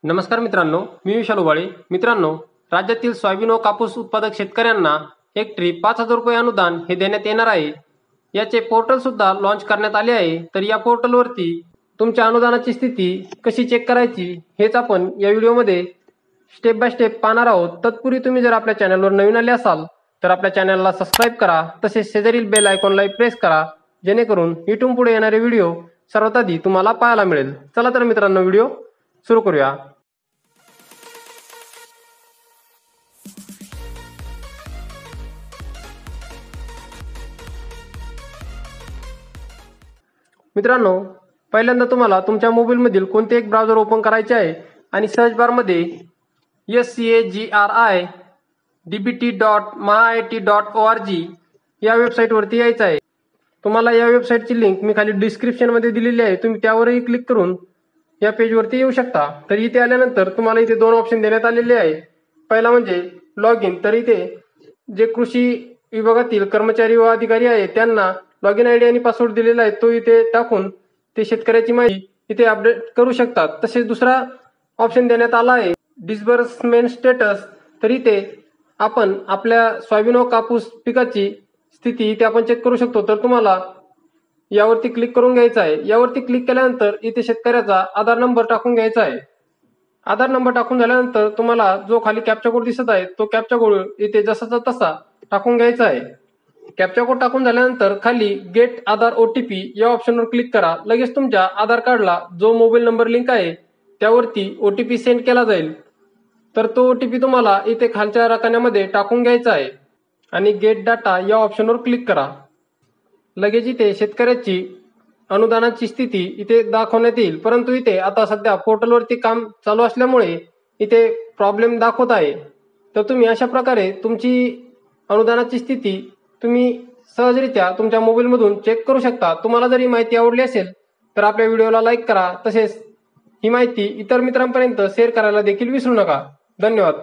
नमस्कार मित्रांनो, मी विशाल उबाळे. मित्रांनो, राज्यातील सोयाबीन व कापूस उत्पादक शेतकऱ्यांना हेक्टरी 5,000 रुपये अनुदान हे देण्यात येणार आहे. याचे पोर्टल सुद्धा लॉन्च करण्यात आले आहे. तर या पोर्टलवरती तुमच्या अनुदानाची स्थिती कशी चेक करायची हेच आपण या व्हिडिओमध्ये स्टेप बाय स्टेप पाहणार आहोत. तत्पूर्वी तुम्ही जर आपल्या चॅनलवर नवीन आले असाल तर आपल्या चॅनलला सबस्क्राईब करा, तसेच शेजारील बेल आयकॉनला प्रेस करा, जेणेकरून इथून पुढे येणारे व्हिडिओ सर्वात आधी तुम्हाला पाहायला मिळेल. चला तर मित्रांनो, व्हिडिओ सुरू करूया. मित्रांनो, पहिल्यांदा तुम्हाला तुमच्या मोबाईलमधील कोणते एक ब्राउझर ओपन करायचे आहे आणि सर्च बारमध्ये scagridt.mahat.org या वेबसाईटवरती यायचं आहे. तुम्हाला या वेबसाईटची लिंक मी खाली डिस्क्रिप्शनमध्ये दिलेली आहे. तुम्ही त्यावरही क्लिक करून या पेजवरती येऊ शकता. तर इथे आल्यानंतर तुम्हाला इथे दोन ऑप्शन देण्यात आलेले आहे. पहिला म्हणजे लॉग इन. तर इथे जे कृषी विभागातील कर्मचारी व अधिकारी आहे त्यांना लॉग इन आयडी आणि पासवर्ड दिलेला आहे, तो इथे टाकून ते शेतकऱ्याची माहिती इथे अपडेट करू शकतात. तसेच दुसरा ऑप्शन देण्यात आला आहे डिस्बर्समेंट स्टेटस. तर इथे आपण आपल्या सोयाबीन व कापूस पिकाची स्थिती इथे आपण चेक करू शकतो. तर तुम्हाला यावरती क्लिक करून घ्यायचं आहे. यावरती क्लिक केल्यानंतर इथे शेतकऱ्याचा आधार नंबर टाकून घ्यायचा आहे. आधार नंबर टाकून झाल्यानंतर तुम्हाला जो खाली कॅप्चा कोड दिसत आहे तो कॅप्चा कोड इथे जसाचा तसा टाकून घ्यायचा आहे. कॅप्चा कोड टाकून झाल्यानंतर खाली गेट आधार OTP या ऑप्शनवर क्लिक करा. लगेच तुमच्या आधार कार्डला जो मोबाईल नंबर लिंक आहे त्यावरती OTP सेंड केला जाईल. तर तो OTP तुम्हाला इथे खालच्या रकान्यामध्ये टाकून घ्यायचा आहे आणि गेट डाटा या ऑप्शनवर क्लिक करा. लगेच इथे शेतकऱ्याची अनुदानाची स्थिती इथे दाखवण्यात येईल. परंतु इथे आता सध्या पोर्टलवरती काम चालू असल्यामुळे इथे प्रॉब्लेम दाखवत आहे. तर तुम्ही अशा प्रकारे तुमची अनुदानाची स्थिती तुम्ही सहजरित्या तुमच्या मोबाईलमधून चेक करू शकता. तुम्हाला जर ही माहिती आवडली असेल तर आपल्या व्हिडिओला लाईक करा. तसेच ही माहिती इतर मित्रांपर्यंत शेअर करायला देखील विसरू नका. धन्यवाद.